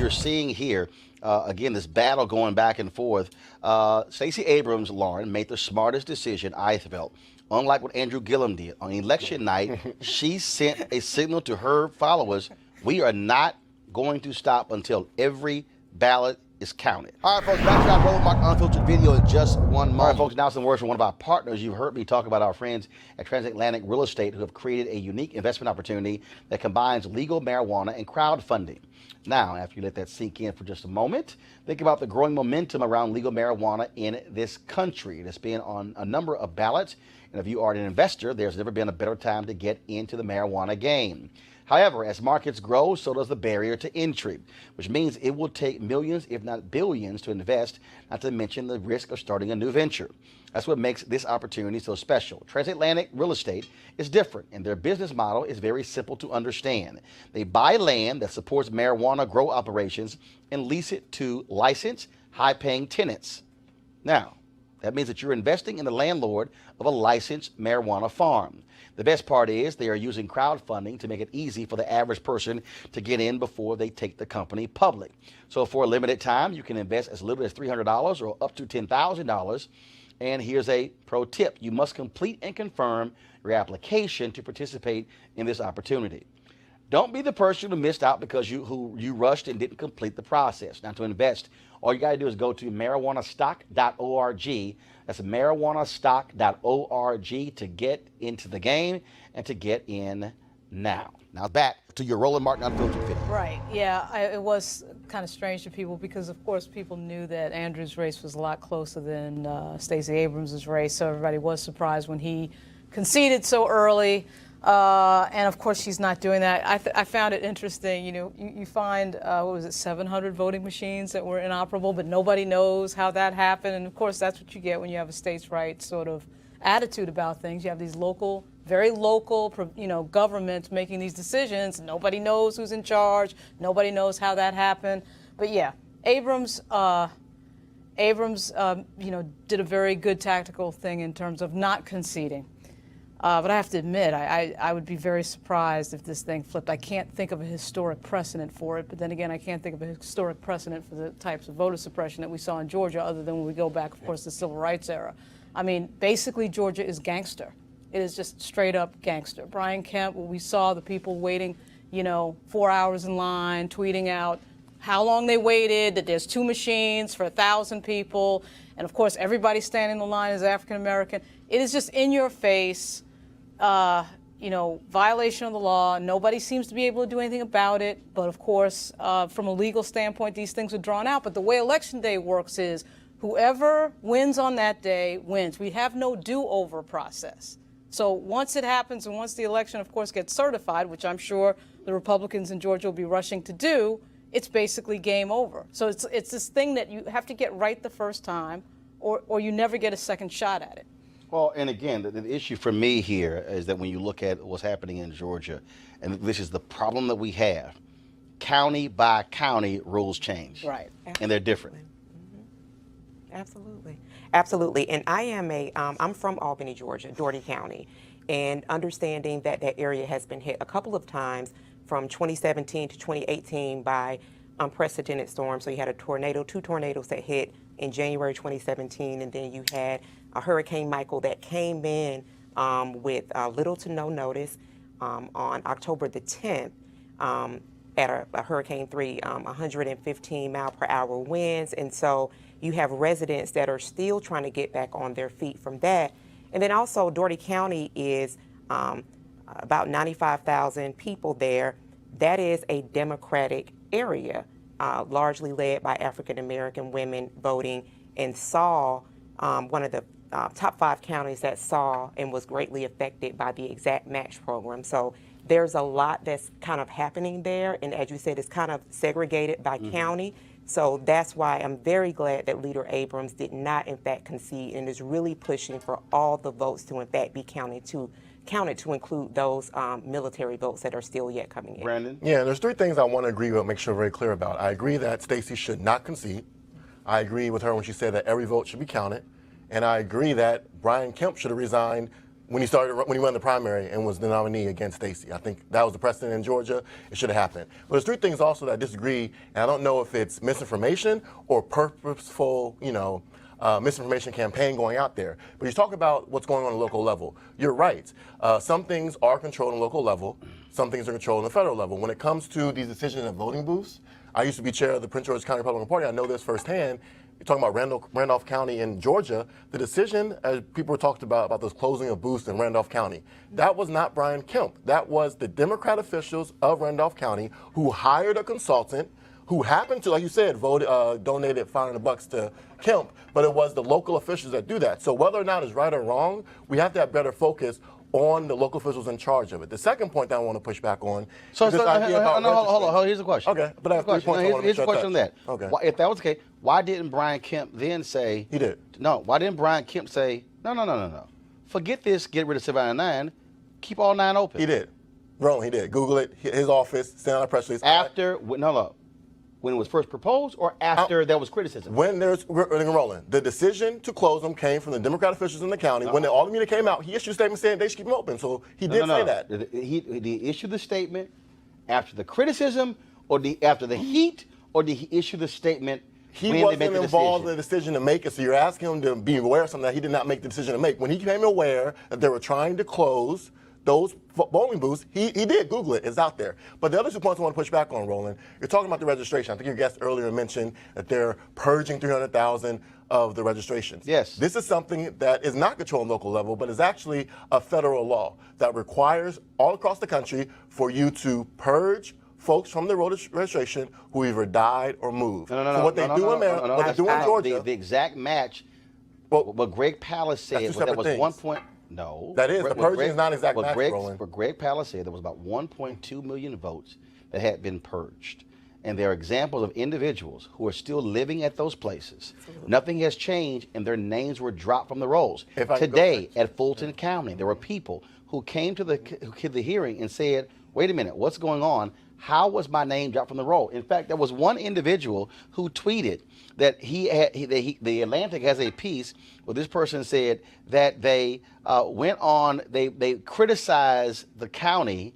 you're seeing here, again, this battle going back and forth. Stacey Abrams, Lauren, made the smartest decision, I felt. Unlike what Andrew Gillum did on election night, she sent a signal to her followers: we are not going to stop until every ballot is counted. All right, folks, back to our Roland Martin Unfiltered video in just 1 moment. All right, folks, now some words from one of our partners. You've heard me talk about our friends at Transatlantic Real Estate, who have created a unique investment opportunity that combines legal marijuana and crowdfunding. Now, after you let that sink in for just a moment, think about the growing momentum around legal marijuana in this country. It's been on a number of ballots, and if you are an investor, there's never been a better time to get into the marijuana game. However, as markets grow, so does the barrier to entry, which means it will take millions, if not billions, to invest, not to mention the risk of starting a new venture. That's what makes this opportunity so special. Transatlantic Real Estate is different, and their business model is very simple to understand. They buy land that supports marijuana grow operations and lease it to licensed, high-paying tenants. Now, that means that you're investing in the landlord of a licensed marijuana farm. The best part is they are using crowdfunding to make it easy for the average person to get in before they take the company public. So for a limited time, you can invest as little as $300 or up to $10,000. And here's a pro tip: you must complete and confirm your application to participate in this opportunity. Don't be the person who missed out because you rushed and didn't complete the process. Now, to invest, all you got to do is go to marijuanastock.org. That's marijuanastock.org to get into the game and to get in now. Now back to your Roland Martin Unfiltered video. Right, yeah, it was kind of strange to people because, of course, people knew that Andrew's race was a lot closer than Stacey Abrams' race, so everybody was surprised when he conceded so early. And of course, she's not doing that. I found it interesting. You know, you find, what was it, 700 voting machines that were inoperable, but nobody knows how that happened. And of course, that's what you get when you have a states' rights sort of attitude about things. You have these local, very local, governments making these decisions. Nobody knows who's in charge. Nobody knows how that happened. But yeah, Abrams, did a very good tactical thing in terms of not conceding. But I have to admit, I would be very surprised if this thing flipped. I can't think of a historic precedent for it, but then again, I can't think of a historic precedent for the types of voter suppression that we saw in Georgia, other than when we go back, of course, to the civil rights era. I mean, basically, Georgia is gangster. It is just straight up gangster. Brian Kemp, we saw the people waiting, 4 hours in line, tweeting out how long they waited, that there's 2 machines for 1,000 people, and of course, everybody standing in the line is African American. It is just in your face. Violation of the law. Nobody seems to be able to do anything about it. But of course, from a legal standpoint, these things are drawn out. But the way Election Day works is whoever wins on that day wins. We have no do-over process. So once it happens and once the election, of course, gets certified, which I'm sure the Republicans in Georgia will be rushing to do, it's basically game over. So it's this thing that you have to get right the first time or you never get a second shot at it. Well, and again, the issue for me here is that when you look at what's happening in Georgia, and this is the problem that we have, county by county rules change. Right. Absolutely. And they're different. Mm-hmm. Absolutely. Absolutely. And I am I'm from Albany, Georgia, Dougherty County, and understanding that that area has been hit a couple of times from 2017 to 2018 by unprecedented storms. So you had 2 tornadoes that hit in January 2017, and then you had Hurricane Michael that came in with little to no notice on October the 10th at a Hurricane 3, 115 mile per hour winds. And so you have residents that are still trying to get back on their feet from that. And then also Dougherty County is about 95,000 people there. That is a Democratic area, largely led by African American women voting, and saw one of the top 5 counties that saw and was greatly affected by the exact match program. So there's a lot that's kind of happening there. And as you said, it's kind of segregated by county. So that's why I'm very glad that Leader Abrams did not, in fact, concede and is really pushing for all the votes to, in fact, be counted to include those military votes that are still yet coming in. Brandon? Yeah, there's 3 things I want to agree with, make sure very clear about. I agree that Stacey should not concede. I agree with her when she said that every vote should be counted. And I agree that Brian Kemp should have resigned when he won the primary and was the nominee against Stacey. I think that was the precedent in Georgia. It should have happened. But there's 3 things also that I disagree, and I don't know if it's misinformation or purposeful, misinformation campaign going out there. But you talk about what's going on the local level. You're right. Some things are controlled on the local level. Some things are controlled on the federal level. When it comes to these decisions at voting booths, I used to be chair of the Prince George's County Republican Party. I know this firsthand. You're talking about Randolph County in Georgia. The decision, as people talked about this closing of booths in Randolph County, that was not Brian Kemp. That was the Democrat officials of Randolph County who hired a consultant who happened to, like you said, donated $500 to Kemp, but it was the local officials that do that. So whether or not it's right or wrong, we have to have better focus on the local officials in charge of it. The second point that I want to push back on is this idea about hold on, here's the question. Okay, but I have 3 points I want to make Here's the sure I question on that. Okay. If that was the case, why didn't Brian Kemp then say... He did. No, why didn't Brian Kemp say, no. Forget this, get rid of 799, keep all 9 open. He did. Roland, he did. Google it. His office, sent out a press release. When it was first proposed or after there was criticism? When there's Roland, the decision to close them came from the Democrat officials in the county. When all the media came out, he issued a statement saying they should keep them open. So he did say that. Did he issue the statement after the criticism, or after the heat, or did he issue the statement? He wasn't involved in the decision to make it, so you're asking him to be aware of something that he did not make the decision to make. When he became aware that they were trying to close those polling booths, he did Google it. It's out there. But the other 2 points I want to push back on, Roland, you're talking about the registration. I think your guest earlier mentioned that they're purging 300,000 of the registrations. Yes. This is something that is not controlled on local level, but is actually a federal law that requires all across the country for you to purge folks from the registration who either died or moved. So what they do in Maryland, what they do in Georgia. The exact match, what Greg Palast said, that was 1 point. No. That is, the purging is not exact match, Roland. What Greg Palast said, there was about 1.2 million votes that had been purged. And there are examples of individuals who are still living at those places. Absolutely. Nothing has changed, and their names were dropped from the rolls. Today, at Fulton County, there were people who came to the hearing and said, wait a minute, what's going on? How was my name dropped from the roll? In fact, there was one individual who tweeted that the Atlantic has a piece where this person said that they they criticized the county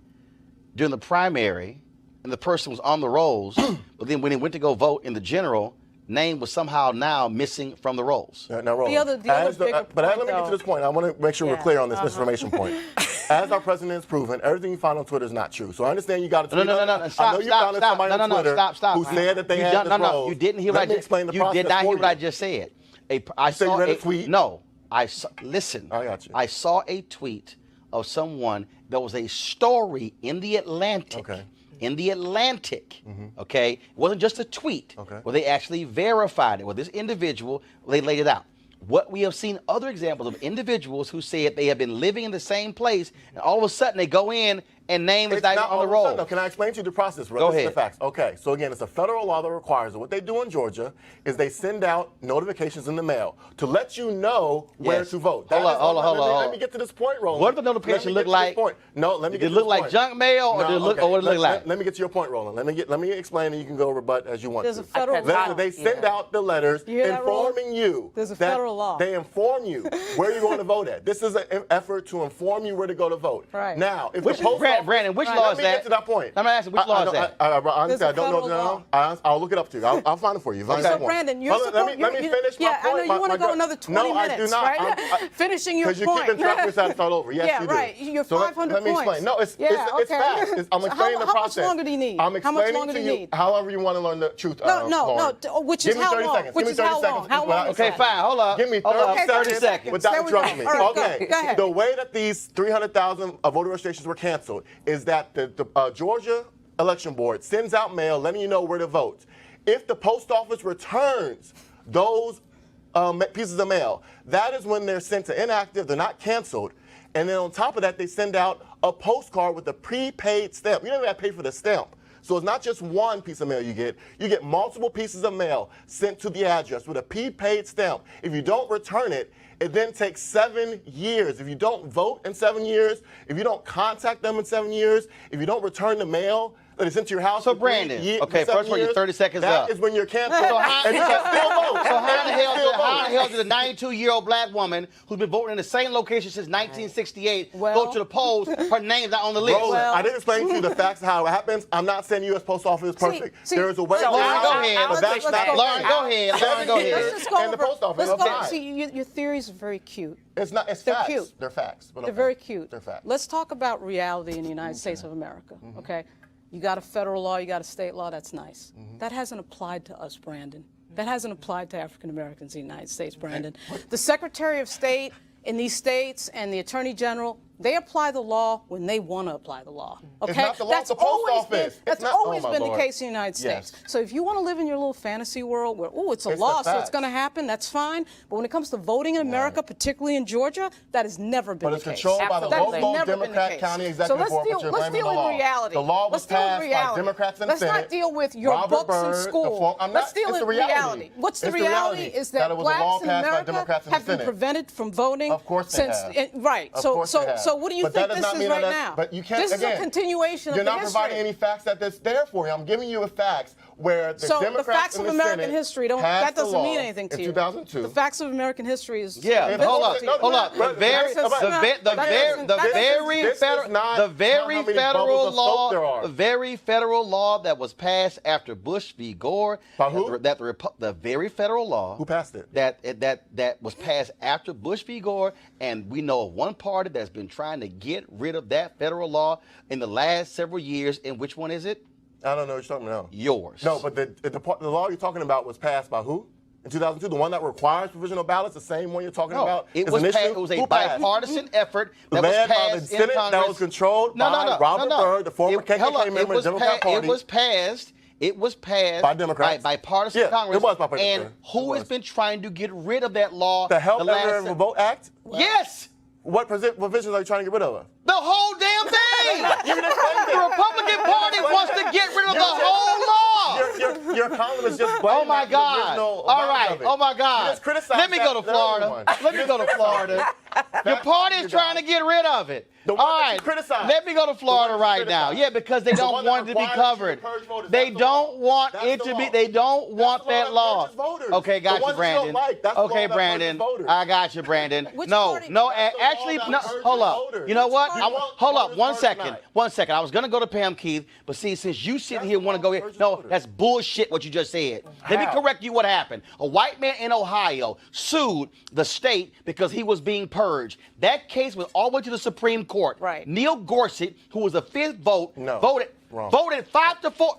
during the primary, and the person was on the rolls, but then when he went to go vote in the general, name was somehow now missing from the rolls. Now, Roland, let me get to this point. I want to make sure we're clear on this misinformation point. As our president has proven, everything you find on Twitter is not true. So I understand you got to tweet. No, stop, I know you found somebody on Twitter who said that they had the rolls. You didn't hear what I just said. You did not hear what I just said. I saw a tweet. No, listen. I got you. I saw a tweet of someone. There was a story in the Atlantic. Okay. In the Atlantic, okay? It wasn't just a tweet where they actually verified it. Well, this individual, they laid it out. What we have seen other examples of individuals who said they have been living in the same place, and all of a sudden they go in and name is not on the roll. No, can I explain to you the process? Go ahead. The facts. Okay, so again, it's a federal law that requires it. What they do in Georgia is they send out notifications in the mail to let you know where to vote. Hold on. Let me get to this point, Roland. What did the notification look like? No, let me get to this point. Did it look like junk mail, or did it look, or what did it look like? Let me get to your point, Roland. Let me explain, and you can go rebut as you want There's to. a federal law. They send out the letters informing you. There's a federal law. They inform you where you're going to vote at. This is an effort to inform you where to go to vote. Right. Now, if the post Brandon, which law is that? Let me get to that point. I'm asking which law is that? Honestly, I don't know now. I'll look it up to you. I'll find it for you. So, Brandon, you're supposed to... Let me finish my point. I know you want to go another 20 minutes, I do not. right? Finishing your point. Because you keep interrupting me so I start over. Yes, you do. Yeah, right. You're 500 points. Let me explain. No, it's fast. I'm explaining the process. How much longer do you need? I'm explaining to you however you want to learn the truth. No. Which is how long? Give me 30 seconds. How long? Okay, fine. Hold up. Give me 30 seconds without interrupting me. Okay. Go ahead. The way that these 300,000 voter registrations were canceled is that the Georgia Election Board sends out mail letting you know where to vote. If the post office returns those pieces of mail, that is when they're sent to inactive. They're not canceled. And then on top of that, they send out a postcard with a prepaid stamp. You don't even have to pay for the stamp. So it's not just one piece of mail you get multiple pieces of mail sent to the address with a prepaid stamp. If you don't return it, it then takes 7 years. If you don't vote in 7 years, if you don't contact them in 7 years, if you don't return the mail, that is sent to your house. So for Brandon, 3 years, okay, 7 first of all, you're years, 30 seconds that up. is when you're canceled. So how, and you can still vote. so how the hell You can still vote. did a 92-year-old black woman who's been voting in the same location since 1968 Well- go to the polls? Her name's not on the list. Roland, Well- I didn't explain to you the facts of how it happens. I'm not saying U.S. Post Office is perfect. see, there is a way. so Lauren, I'll- go ahead. I'll- But that's let's not. go Lauren, go ahead. Lauren, go ahead. Let's just go And the over. post office. Let's go. Okay. See, your theories are very cute. It's not. It's They're facts. cute. They're facts. But They're okay. very cute. They're facts. Let's talk about reality in the United States of America, okay? You got a federal law, you got a state law, that's nice. That hasn't applied to us, Brandon. That hasn't applied to African Americans in the United States, Brandon. The Secretary of State in these states and the Attorney General, they apply the law when they want to apply the law. Okay, It's not the law, that's it's the post always office. been that's It's not- always oh, my been the Lord. case in the United States. Yes. So if you want to live in your little fantasy world where it's a It's the law, so it's facts. going to happen, that's fine. But when it comes to voting in America, particularly in Georgia, that has never been But it's the case. controlled by the That has local never been the Democrat case. county So executive let's board, deal, but you're let's blaming deal the law. with reality. The law was Let's deal with passed by reality. Democrats in the Let's Senate. not deal with your Robert books in Byrd, school. Let's deal it's with the reality. What's the It's the reality reality is that that it was a law blacks in passed by America Democrats in the have been Senate. prevented from voting Of course they since have. right. Of So course they so have. so what do you But that think does this not is mean right that- now? But you can't. This is Again, a continuation of you're the not history. providing any facts that that's there for you. I'm giving you facts where the So the Democrats facts in of the American Senate history passed that the doesn't law mean anything to in you. 2002. The facts of American history is Yeah, And hold hold up, on, hold up. The very, This federal law that was passed after Bush v. Gore. By who? The very federal law. Who passed it? That was passed after Bush v. Gore, and we know of one party that's been trying to get rid of that federal law in the last several years. And which one is it? I don't know what you're talking about. Yours. No, but the law you're talking about was passed by who? In 2002, the one that requires provisional ballots, the same one you're talking No, about? it is was an passed, issue? it was a Who passed? bipartisan effort that was Led by the passed in Senate Congress. that was controlled by Robert Byrd, the former KKK member of the Democrat Party. It was passed By Democrats. by bipartisan Yeah, Congress. it was bipartisan. And It who was. has been trying to get rid of that law? The Help the last Everyone Vote Act? Yes! What provisions are you trying to get rid of? The whole damn thing! You didn't explain The it. Republican Party wants to get rid of the whole law! Your columnist just Oh blamed my the God! original All bounds right! of it. Oh my You God! just criticized Let me go to that Florida. other one. Let me go to Florida. Your party is trying to get rid of it. The All one that right, you criticized. let me go to Florida The one you right now. criticized. Yeah, because they The don't one that want it to be requires you to covered. purge voters. They That's the don't law. want That's it the to be. law. They don't That's want the law that that law. purges voters. Okay, The got you, ones you don't Brandon. like, that's the Okay, law that Brandon. purges voters. I got you, Brandon. Which No, party? no. That's the law Actually, that no. purges Hold up. voters. You know what? Which party? Hold up. Voters One first second. tonight. 1 second. I was gonna go to Pam Keith, but see, since you sitting That's here the want to law go that here, purges no, voters. that's bullshit. What you just said. Let me How? correct you. What happened? A white man in Ohio sued the state because he was being purged. That case went all the way to the Supreme Court. Right. Neil Gorsuch, who was the fifth vote, No. voted Wrong. 5-4.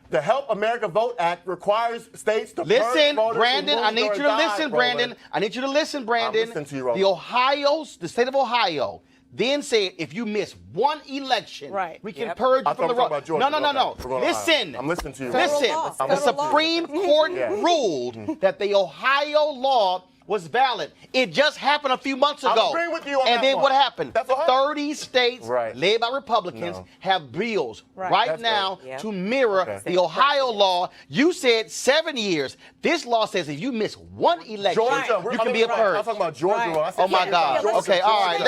The Help America Vote Act requires states to Listen, purge voters Brandon, who I moved need or you to died, listen, Roland. Brandon. I need you to listen, Brandon. listening to you, Roland. The state of Ohio then said if you miss one election, Right. we can Yep. purge I you thought from the we were talking about Georgia. No. Okay. We're going to Listen. Ohio. I'm listening to you. Federal Listen, law. the Federal law. Supreme Court Yeah. ruled that the Ohio law was valid. It just happened a few months I'm ago. agreeing with you on and that then one. what happened? That's Ohio. 30 states Right. led by Republicans No. have bills Right. That's now right. Yep. to mirror Okay. the Ohio law. You said 7 years. This law says if you miss one election, Georgia. you can be a I'm purge. talking about Georgia. Right. Roland. I said Oh my Georgia. God. Georgia. Okay, all right. Georgia.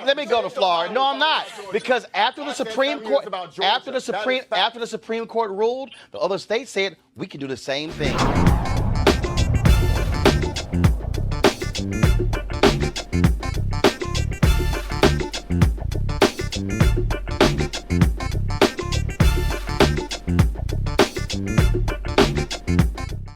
Let me go to Florida. No, I'm not. Because after the Supreme Court about Georgia. after the Supreme Court ruled, the other states said we can do the same thing.